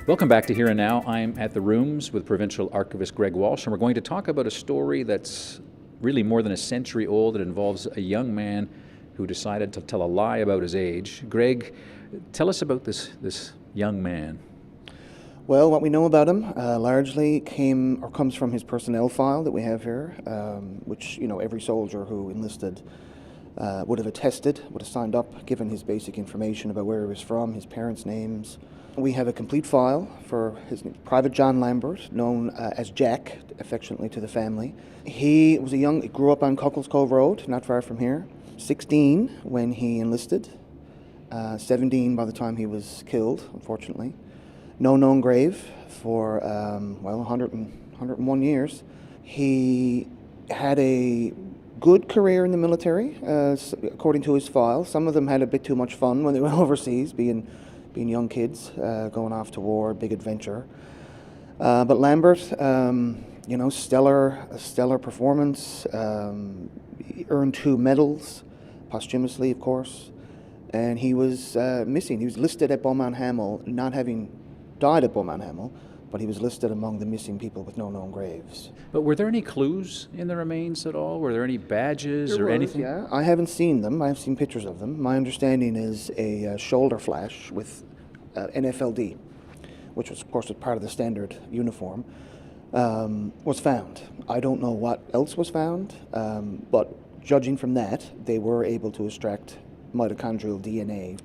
Welcome back to Here and Now. I'm at the Rooms with Provincial Archivist Greg Walsh, and we're going to talk about a story that's really more than a century old. It involves a young man who decided to tell a lie about his age. Greg, tell us about this young man. Well, what we know about him largely comes from his personnel file that we have here, which every soldier who enlisted would have attested, would have signed up, given his basic information about where he was from, his parents' names. We have a complete file for his name, Private John Lambert, known as Jack, affectionately to the family. He grew up on Cuckold's Cove Road, not far from here. 16 when he enlisted, 17 by the time he was killed, unfortunately. No known grave for, 101 years. He had a good career in the military, according to his file. Some of them had a bit too much fun when they went overseas, being young kids, going off to war, big adventure. But Lambert, stellar performance, earned 2 medals, posthumously, of course, and he was missing. He was listed at Beaumont Hamel, not having died at Beaumont Hamel, but he was listed among the missing people with no known graves. But were there any clues in the remains at all? Were there any badges or anything? Yeah, I haven't seen them. I've seen pictures of them. My understanding is a shoulder flash with NFLD, which was, of course, was part of the standard uniform, was found. I don't know what else was found, but judging from that, they were able to extract mitochondrial DNA.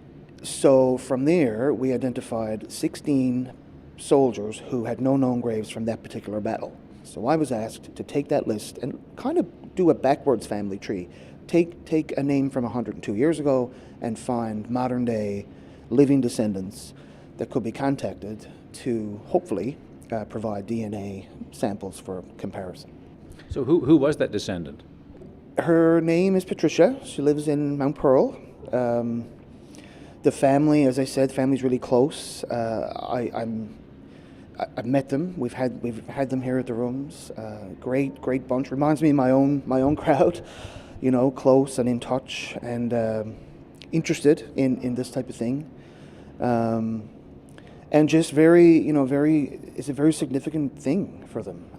So from there, we identified 16 soldiers who had no known graves from that particular battle. So I was asked to take that list and kind of do a backwards family tree. Take a name from 102 years ago and find modern day living descendants that could be contacted to hopefully provide DNA samples for comparison. So who was that descendant? Her name is Patricia. She lives in Mount Pearl. The family, as I said, family's really close. I've met them. We've had them here at the Rooms. Great bunch. Reminds me of my own crowd. Close and in touch and interested in this type of thing. And just it's a very significant thing for them.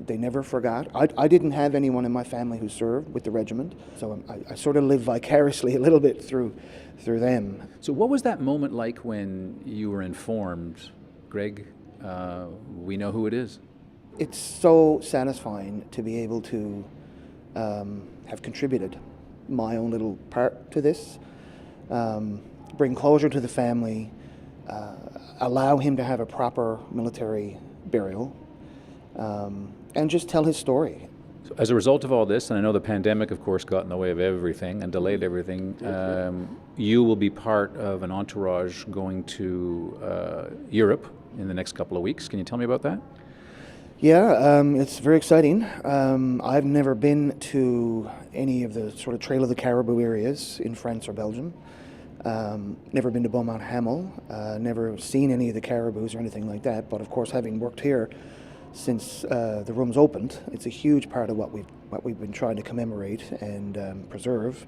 They never forgot. I didn't have anyone in my family who served with the regiment, so I sort of live vicariously a little bit through them. So what was that moment like when you were informed, Greg, we know who it is? It's so satisfying to be able to have contributed my own little part to this, bring closure to the family, allow him to have a proper military burial, and just tell his story. So as a result of all this, and I know the pandemic, of course, got in the way of everything and delayed everything, you will be part of an entourage going to Europe in the next couple of weeks. Can you tell me about that? Yeah, it's very exciting. I've never been to any of the sort of Trail of the Caribou areas in France or Belgium. Never been to Beaumont Hamel, never seen any of the caribous or anything like that, but of course having worked here since the Rooms opened, it's a huge part of what we've been trying to commemorate and preserve.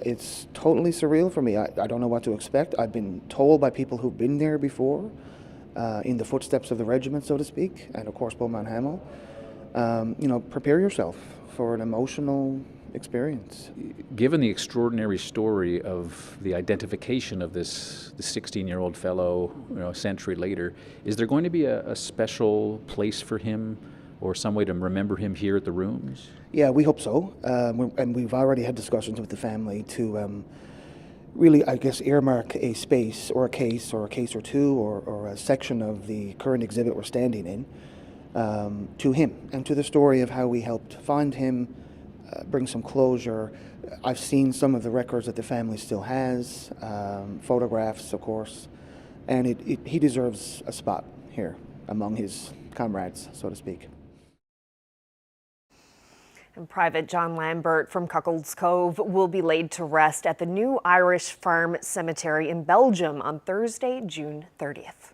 It's totally surreal for me. I don't know what to expect. I've been told by people who've been there before, in the footsteps of the regiment, so to speak, and of course Beaumont Hamel. Prepare yourself for an emotional experience. Given the extraordinary story of the identification of this 16-year-old fellow, a century later, is there going to be a special place for him or some way to remember him here at the Rooms? Yeah, we hope so. And we've already had discussions with the family to really, I guess, earmark a space or a case or two or a section of the current exhibit we're standing in to him and to the story of how we helped find him, bring some closure. I've seen some of the records that the family still has, photographs, of course, and he deserves a spot here among his comrades, so to speak. And Private John Lambert from Cuckold's Cove will be laid to rest at the New Irish Farm Cemetery in Belgium on Thursday, June 30th.